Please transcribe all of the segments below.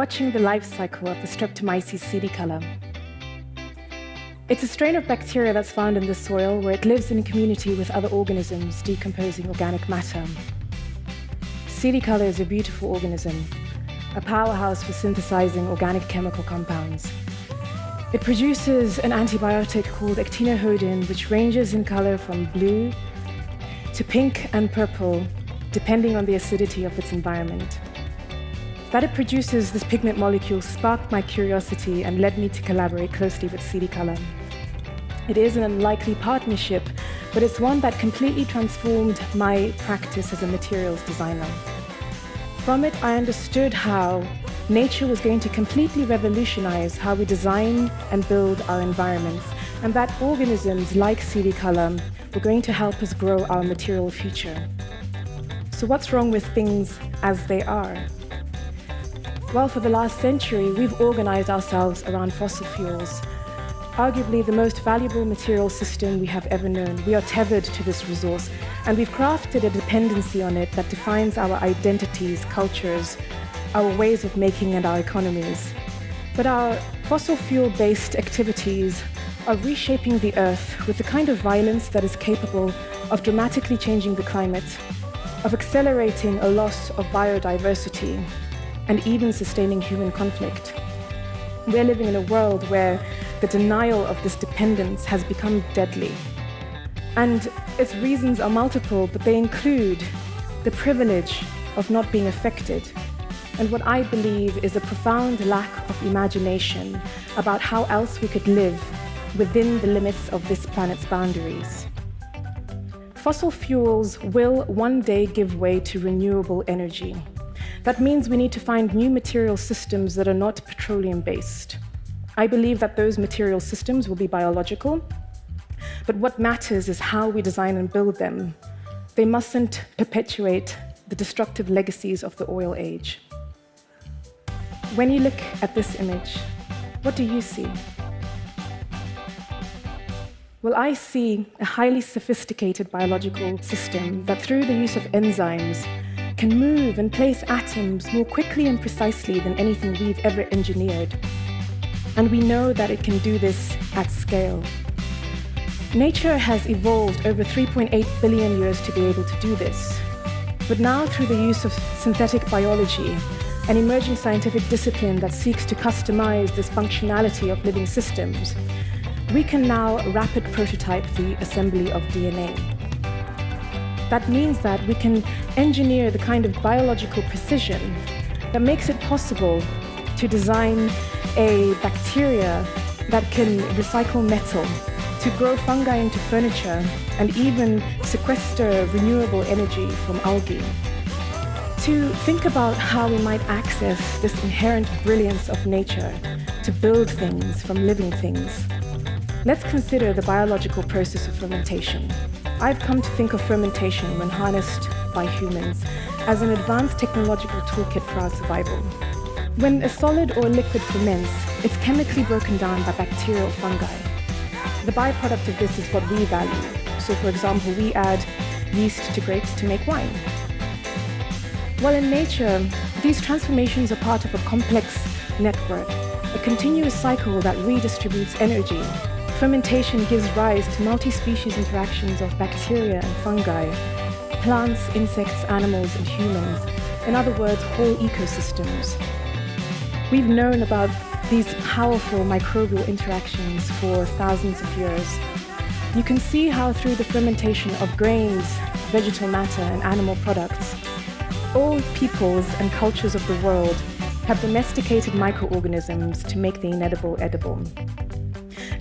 watching the life cycle of the Streptomyces pseudicolor. It's a strain of bacteria that's found in the soil where it lives in community with other organisms decomposing organic matter. Pseudicolor is a beautiful organism, a powerhouse for synthesizing organic chemical compounds. It produces an antibiotic called actinohodin, which ranges in color from blue to pink and purple, depending on the acidity of its environment. That it produces this pigment molecule sparked my curiosity and led me to collaborate closely with pseudicolor. It is an unlikely partnership, but it's one that completely transformed my practice as a materials designer. From it, I understood how nature was going to completely revolutionize how we design and build our environments, and that organisms like pseudicolor were going to help us grow our material future. So what's wrong with things as they are? Well, for the last century, we've organized ourselves around fossil fuels, arguably the most valuable material system we have ever known. We are tethered to this resource, and we've crafted a dependency on it that defines our identities, cultures, our ways of making, and our economies. But our fossil fuel-based activities are reshaping the Earth with the kind of violence that is capable of dramatically changing the climate, of accelerating a loss of biodiversity, and even sustaining human conflict. We're living in a world where the denial of this dependence has become deadly. And its reasons are multiple, but they include the privilege of not being affected, and what I believe is a profound lack of imagination about how else we could live within the limits of this planet's boundaries. Fossil fuels will one day give way to renewable energy. That means we need to find new material systems that are not petroleum-based. I believe that those material systems will be biological, but what matters is how we design and build them. They mustn't perpetuate the destructive legacies of the oil age. When you look at this image, what do you see? Well, I see a highly sophisticated biological system that, through the use of enzymes, can move and place atoms more quickly and precisely than anything we've ever engineered. And we know that it can do this at scale. Nature has evolved over 3.8 billion years to be able to do this. But now, through the use of synthetic biology, an emerging scientific discipline that seeks to customize this functionality of living systems, we can now rapid prototype the assembly of DNA. That means that we can engineer the kind of biological precision that makes it possible to design a bacteria that can recycle metal, to grow fungi into furniture, and even sequester renewable energy from algae. To think about how we might access this inherent brilliance of nature to build things from living things. Let's consider the biological process of fermentation. I've come to think of fermentation, when harnessed by humans, as an advanced technological toolkit for our survival. When a solid or liquid ferments, it's chemically broken down by bacterial fungi. The byproduct of this is what we value. So, for example, we add yeast to grapes to make wine. Well, in nature, these transformations are part of a complex network, a continuous cycle that redistributes energy. Fermentation gives rise to multi-species interactions of bacteria and fungi, plants, insects, animals, and humans. In other words, whole ecosystems. We've known about these powerful microbial interactions for thousands of years. You can see how through the fermentation of grains, vegetal matter, and animal products, all peoples and cultures of the world have domesticated microorganisms to make the inedible edible.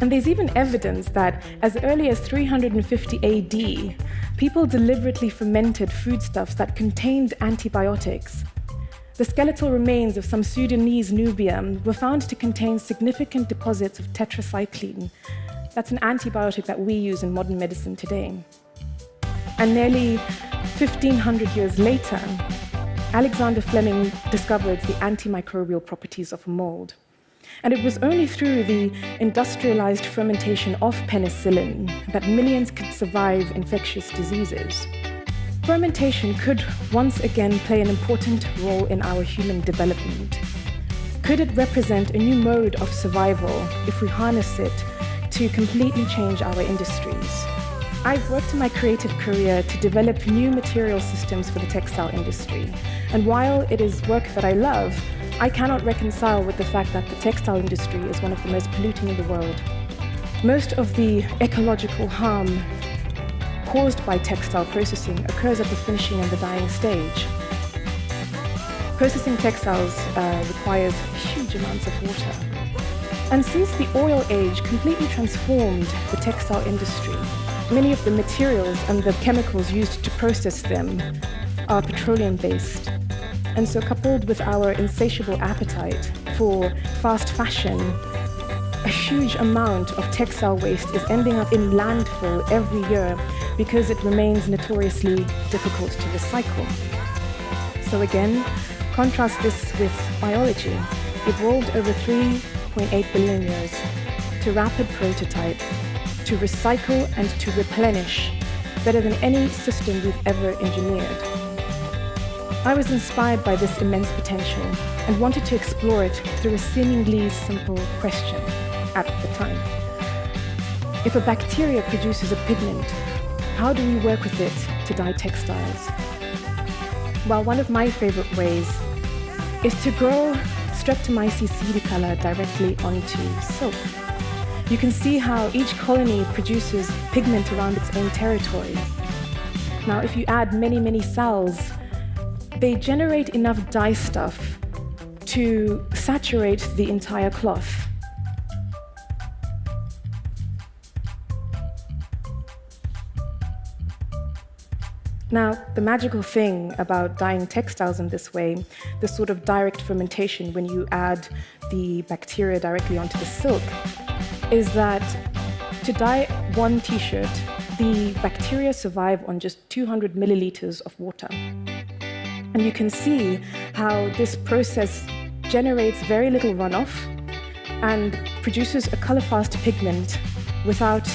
And there's even evidence that as early as 350 AD, people deliberately fermented foodstuffs that contained antibiotics. The skeletal remains of some Sudanese Nubia were found to contain significant deposits of tetracycline. That's an antibiotic that we use in modern medicine today. And nearly 1,500 years later, Alexander Fleming discovered the antimicrobial properties of mold. And it was only through the industrialized fermentation of penicillin that millions could survive infectious diseases. Fermentation could once again play an important role in our human development. Could it represent a new mode of survival if we harness it to completely change our industries? I've worked in my creative career to develop new material systems for the textile industry. And while it is work that I love, I cannot reconcile with the fact that the textile industry is one of the most polluting in the world. Most of the ecological harm caused by textile processing occurs at the finishing and the dyeing stage. Processing textiles requires huge amounts of water. And since the oil age completely transformed the textile industry, many of the materials and the chemicals used to process them are petroleum-based. And so coupled with our insatiable appetite for fast fashion, a huge amount of textile waste is ending up in landfill every year because it remains notoriously difficult to recycle. So again, contrast this with biology, evolved over 3.8 billion years to rapid prototype, to recycle and to replenish better than any system we've ever engineered. I was inspired by this immense potential and wanted to explore it through a seemingly simple question at the time. If a bacteria produces a pigment, how do we work with it to dye textiles? Well, one of my favorite ways is to grow Streptomyces color directly onto silk. You can see how each colony produces pigment around its own territory. Now, if you add many, many cells, they generate enough dye stuff to saturate the entire cloth. Now, the magical thing about dyeing textiles in this way, the sort of direct fermentation when you add the bacteria directly onto the silk, is that to dye one t-shirt, the bacteria survive on just 200 milliliters of water. And you can see how this process generates very little runoff and produces a color-fast pigment without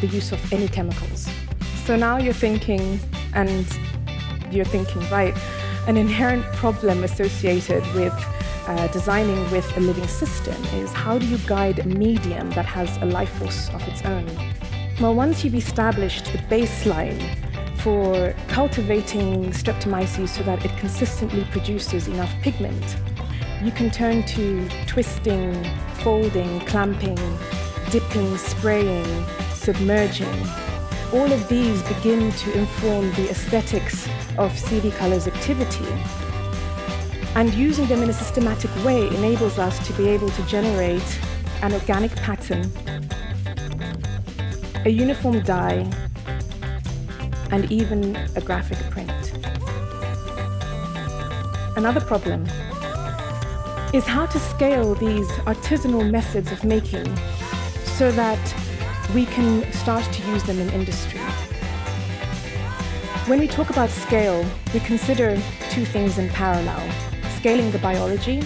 the use of any chemicals. So now you're thinking, and you're thinking right, an inherent problem associated with designing with a living system is how do you guide a medium that has a life force of its own? Well, once you've established the baseline for cultivating Streptomyces so that it consistently produces enough pigment, you can turn to twisting, folding, clamping, dipping, spraying, submerging. All of these begin to inform the aesthetics of CD Color's activity. And using them in a systematic way enables us to be able to generate an organic pattern, a uniform dye, and even a graphic print. Another problem is how to scale these artisanal methods of making so that we can start to use them in industry. When we talk about scale, we consider two things in parallel: scaling the biology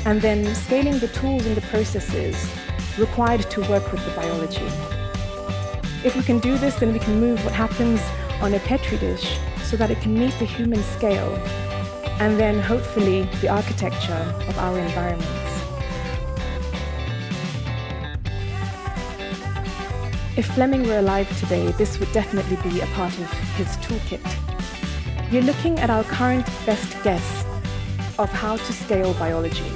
and then scaling the tools and the processes required to work with the biology. If we can do this, then we can move what happens on a petri dish so that it can meet the human scale, and then hopefully the architecture of our environments. If Fleming were alive today, this would definitely be a part of his toolkit. You're looking at our current best guess of how to scale biology.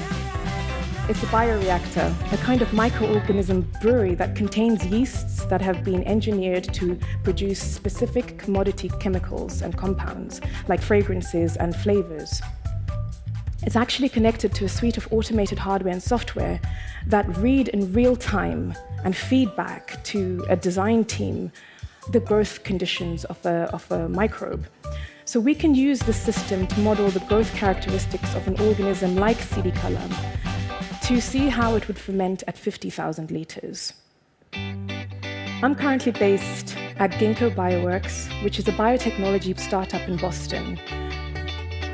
It's a bioreactor, a kind of microorganism brewery that contains yeasts that have been engineered to produce specific commodity chemicals and compounds, like fragrances and flavors. It's actually connected to a suite of automated hardware and software that read in real time and feed back to a design team the growth conditions of a microbe. So we can use this system to model the growth characteristics of an organism like CD Color to see how it would ferment at 50,000 liters. I'm currently based at Ginkgo Bioworks, which is a biotechnology startup in Boston.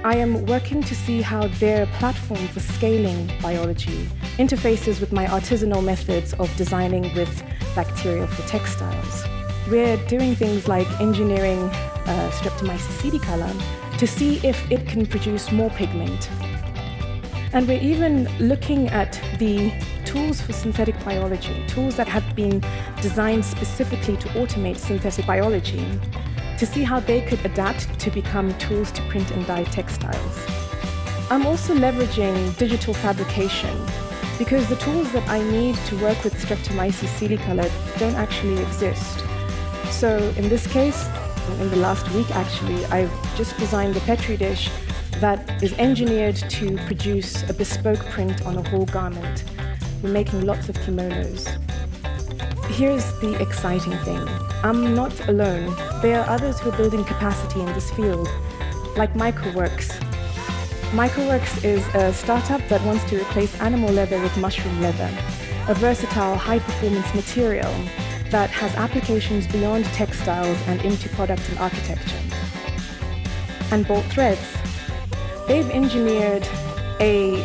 I am working to see how their platform for scaling biology interfaces with my artisanal methods of designing with bacteria for textiles. We're doing things like engineering Streptomyces CD Color to see if it can produce more pigment. And we're even looking at the tools for synthetic biology, tools that have been designed specifically to automate synthetic biology, to see how they could adapt to become tools to print and dye textiles. I'm also leveraging digital fabrication because the tools that I need to work with Streptomyces silicolor don't actually exist. So in this case, in the last week actually, I've just designed a Petri dish that is engineered to produce a bespoke print on a whole garment. We're making lots of kimonos. Here's the exciting thing. I'm not alone. There are others who are building capacity in this field, like Microworks. Microworks is a startup that wants to replace animal leather with mushroom leather, a versatile, high-performance material that has applications beyond textiles and into product and architecture. And Bolt Threads. They've engineered a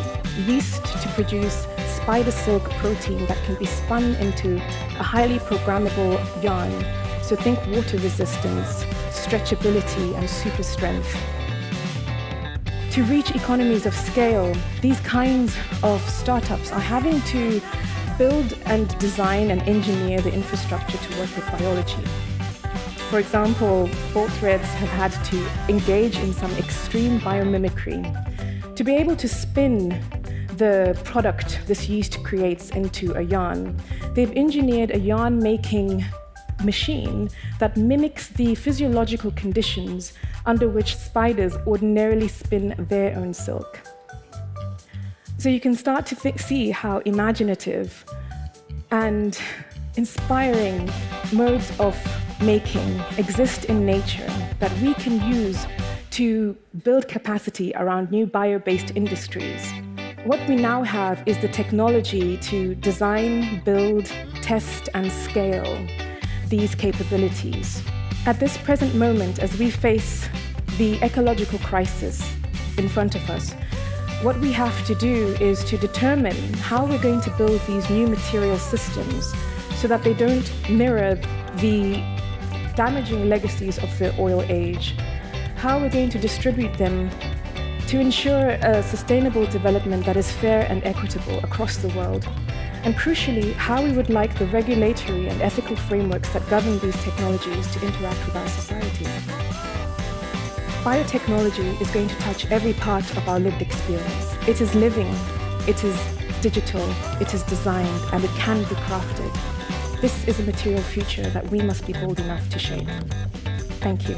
yeast to produce spider silk protein that can be spun into a highly programmable yarn. So think water resistance, stretchability, and super strength. To reach economies of scale, these kinds of startups are having to build and design and engineer the infrastructure to work with biology. For example, Bolt Threads have had to engage in some extreme biomimicry to be able to spin the product this yeast creates into a yarn. They've engineered a yarn-making machine that mimics the physiological conditions under which spiders ordinarily spin their own silk. So you can start to see how imaginative and inspiring modes of making exist in nature that we can use to build capacity around new bio-based industries. What we now have is the technology to design, build, test, and scale these capabilities. At this present moment, as we face the ecological crisis in front of us, what we have to do is to determine how we're going to build these new material systems so that they don't mirror the damaging legacies of the oil age, how we're going to distribute them to ensure a sustainable development that is fair and equitable across the world, and crucially, how we would like the regulatory and ethical frameworks that govern these technologies to interact with our society. Biotechnology is going to touch every part of our lived experience. It is living, it is digital, it is designed, and it can be crafted. This is a material future that we must be bold enough to shape. Thank you.